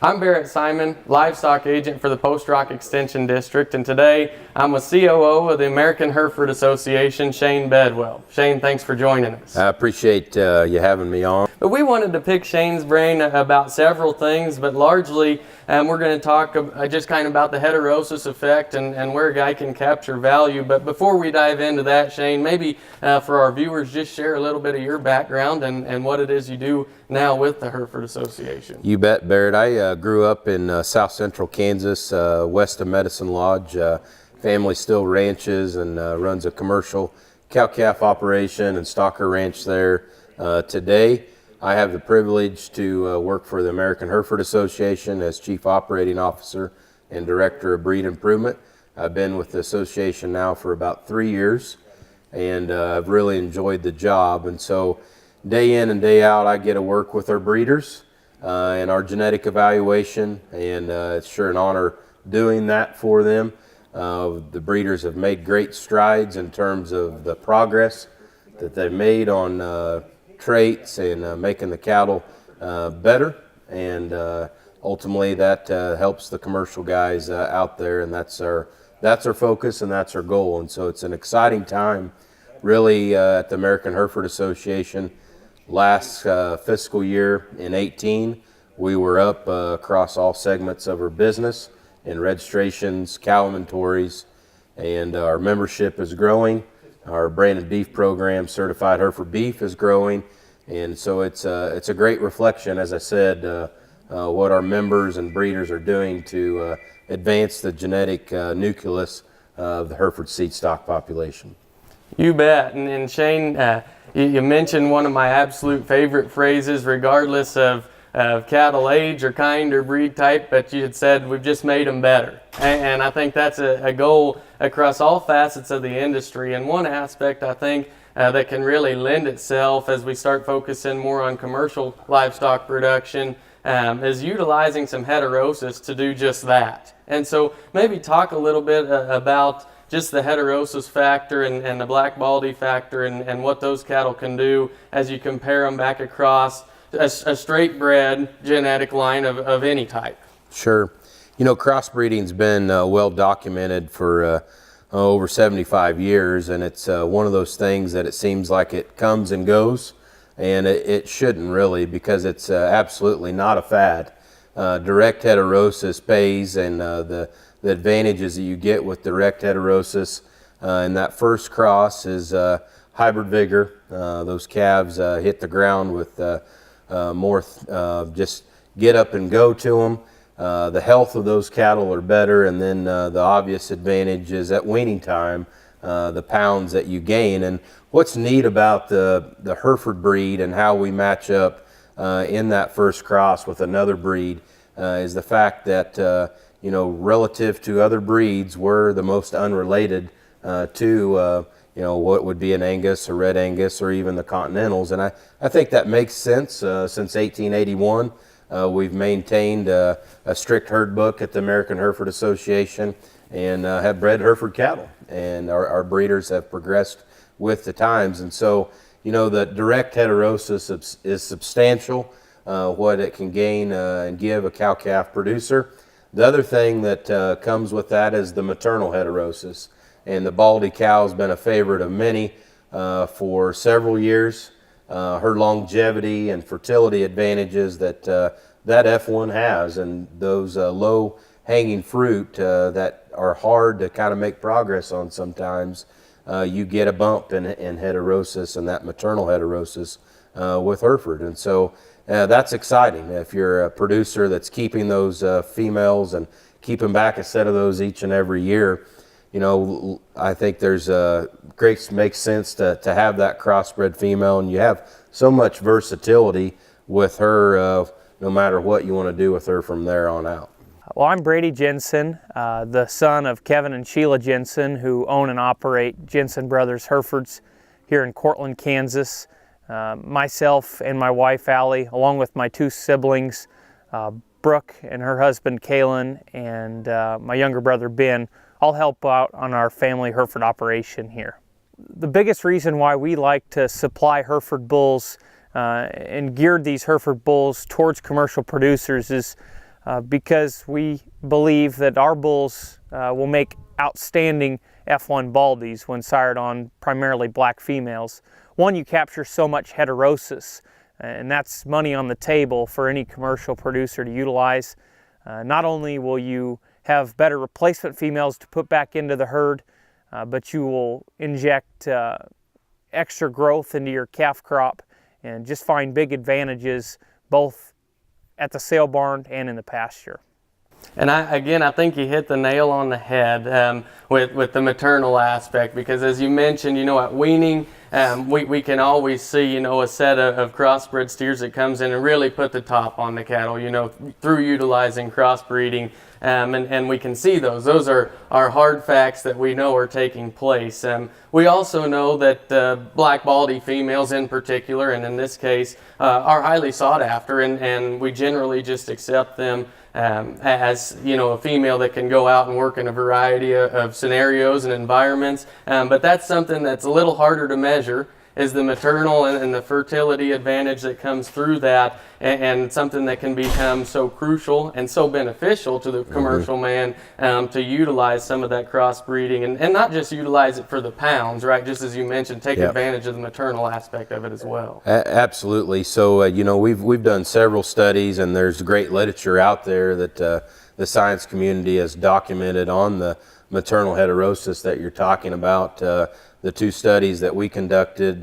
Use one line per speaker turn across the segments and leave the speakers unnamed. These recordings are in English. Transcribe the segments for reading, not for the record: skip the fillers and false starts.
I'm Barrett Simon, livestock agent for the Post Rock Extension District, and today I'm with COO of the American Hereford Association, Shane Bedwell. Shane, thanks for joining us.
I appreciate you having me on.
But we wanted to pick Shane's brain about several things, but largely we're going to talk just kind of about the heterosis effect and where a guy can capture value. But before we dive into that, Shane, maybe for our viewers, just share a little bit of your background and what it is you do now with the Hereford Association.
You bet, Barrett. I grew up in south central Kansas, west of Medicine Lodge. Family still ranches and runs a commercial cow-calf operation and stocker ranch there. Today, I have the privilege to work for the American Hereford Association as Chief Operating Officer and Director of Breed Improvement. I've been with the association now for about 3 years, and I've really enjoyed the job. And so day in and day out, I get to work with our breeders in our genetic evaluation, and it's sure an honor doing that for them. The breeders have made great strides in terms of the progress that they've made on traits and making the cattle better, and ultimately that helps the commercial guys out there, and that's our focus and that's our goal. And so it's an exciting time really at the American Hereford Association. Last fiscal year in 18, we were up across all segments of our business in registrations, cow inventories, and our membership is growing. Our branded beef program, Certified Hereford Beef, is growing, and so it's a great reflection, as I said, what our members and breeders are doing to advance the genetic nucleus of the Hereford seed stock population.
You bet. And Shane, you mentioned one of my absolute favorite phrases, regardless of cattle age or kind or breed type, but you had said we've just made them better. And I think that's a goal across all facets of the industry. And one aspect I think that can really lend itself as we start focusing more on commercial livestock production is utilizing some heterosis to do just that. And so maybe talk a little bit about just the heterosis factor and the black baldy factor and what those cattle can do as you compare them back across a straight bred genetic line of any type.
Sure. You know, crossbreeding's been well documented for over 75 years, and it's one of those things that it seems like it comes and goes, and it shouldn't really, because it's absolutely not a fad. Direct heterosis pays, and the advantages that you get with direct heterosis in that first cross is hybrid vigor. Those calves hit the ground with more just get up and go to them. The health of those cattle are better, and then the obvious advantage is at weaning time, the pounds that you gain. And what's neat about the Hereford breed and how we match up in that first cross with another breed is the fact that you know, relative to other breeds, we're the most unrelated to you know, what would be an Angus or Red Angus or even the Continentals. And I think that makes sense. Since 1881, we've maintained a strict herd book at the American Hereford Association and have bred Hereford cattle. And our breeders have progressed with the times. And so, you know, the direct heterosis is substantial, what it can gain and give a cow-calf producer. The other thing that comes with that is the maternal heterosis. And the baldy cow has been a favorite of many for several years. Her longevity and fertility advantages that F1 has, and those low hanging fruit that are hard to kind of make progress on sometimes, you get a bump in heterosis and that maternal heterosis with Hereford. And so that's exciting. If you're a producer that's keeping those females and keeping back a set of those each and every year, you know, I think there's makes sense to have that crossbred female, and you have so much versatility with her, no matter what you want to do with her from there on out.
Well, I'm Brady Jensen, the son of Kevin and Sheila Jensen, who own and operate Jensen Brothers Herefords here in Cortland, Kansas. Myself and my wife Allie, along with my two siblings, Brooke and her husband Kalen, and my younger brother Ben, all help out on our family Hereford operation here. The biggest reason why we like to supply Hereford bulls and geared these Hereford bulls towards commercial producers is because we believe that our bulls will make outstanding F1 baldies when sired on primarily black females. One, you capture so much heterosis, and that's money on the table for any commercial producer to utilize. Not only will you have better replacement females to put back into the herd, but you will inject extra growth into your calf crop and just find big advantages both at the sale barn and in the pasture.
And I think you hit the nail on the head with the maternal aspect, because as you mentioned, at weaning, we can always see, a set of crossbred steers that comes in and really put the top on the cattle, through utilizing crossbreeding. And we can see those. Those are hard facts that we know are taking place. We also know that black baldy females in particular, and in this case, are highly sought after, and we generally just accept them as a female that can go out and work in a variety of scenarios and environments. But that's something that's a little harder to measure, is the maternal and the fertility advantage that comes through that, and something that can become so crucial and so beneficial to the commercial man to utilize some of that crossbreeding, and not just utilize it for the pounds, right? Just as you mentioned, take advantage of the maternal aspect of it as well.
Absolutely. So we've done several studies, and there's great literature out there that the science community has documented on the maternal heterosis that you're talking about. The two studies that we conducted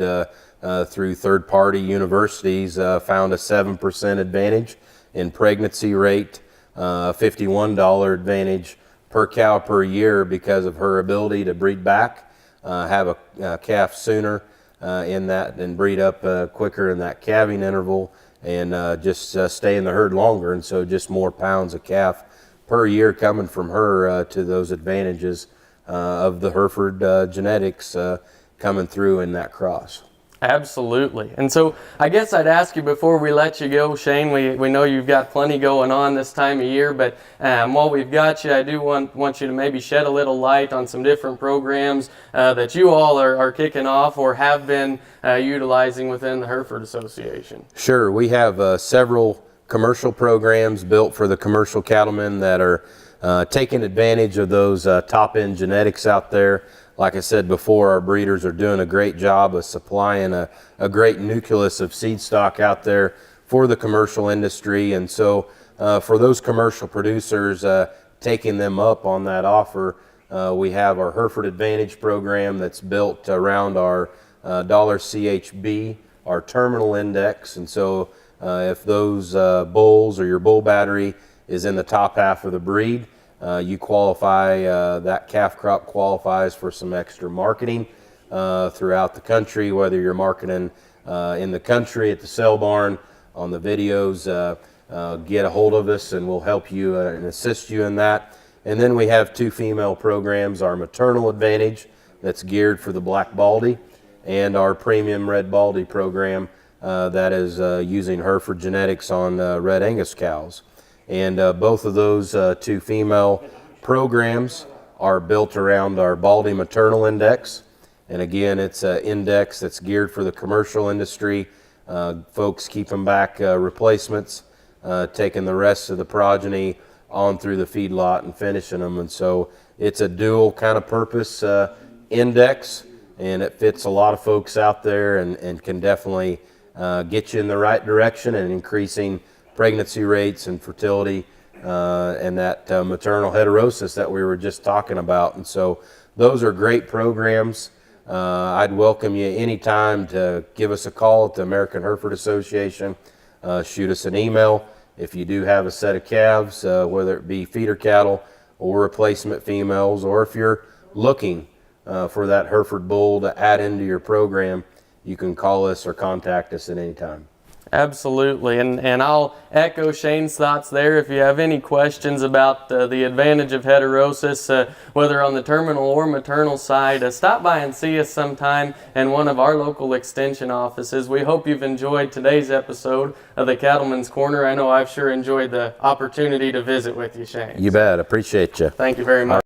through third-party universities found a 7% advantage in pregnancy rate, $51 advantage per cow per year because of her ability to breed back, have a calf sooner in that, and breed up quicker in that calving interval, and just stay in the herd longer. And so just more pounds of calf per year coming from her to those advantages of the Hereford genetics coming through in that cross.
Absolutely. And so I guess I'd ask you before we let you go, Shane, we know you've got plenty going on this time of year, but while we've got you, I do want you to maybe shed a little light on some different programs that you all are kicking off or have been utilizing within the Hereford Association.
Sure. We have several commercial programs built for the commercial cattlemen that are taking advantage of those top-end genetics out there. Like I said before, our breeders are doing a great job of supplying a great nucleus of seed stock out there for the commercial industry. And so for those commercial producers taking them up on that offer, we have our Hereford Advantage program that's built around our $CHB, our terminal index. And so if those bulls or your bull battery is in the top half of the breed, you qualify, that calf crop qualifies for some extra marketing throughout the country, whether you're marketing in the country, at the sale barn, on the videos. Get a hold of us and we'll help you and assist you in that. And then we have two female programs, our Maternal Advantage that's geared for the black baldy, and our Premium Red Baldy program that is using Hereford genetics on Red Angus cows. And both of those two female programs are built around our Baldy Maternal Index. And again, it's an index that's geared for the commercial industry. Folks keeping back replacements, taking the rest of the progeny on through the feedlot and finishing them. And so it's a dual kind of purpose index, and it fits a lot of folks out there, and can definitely get you in the right direction and increasing pregnancy rates and fertility and that maternal heterosis that we were just talking about. And so those are great programs. I'd welcome you anytime to give us a call at the American Hereford Association. Shoot us an email if you do have a set of calves, whether it be feeder cattle or replacement females, or if you're looking for that Hereford bull to add into your program, you can call us or contact us at any time.
Absolutely, and I'll echo Shane's thoughts there. If you have any questions about the advantage of heterosis, whether on the terminal or maternal side, stop by and see us sometime in one of our local extension offices. We hope you've enjoyed today's episode of the Cattlemen's Corner. I know I've sure enjoyed the opportunity to visit with you, Shane.
You bet. Appreciate you.
Thank you very much.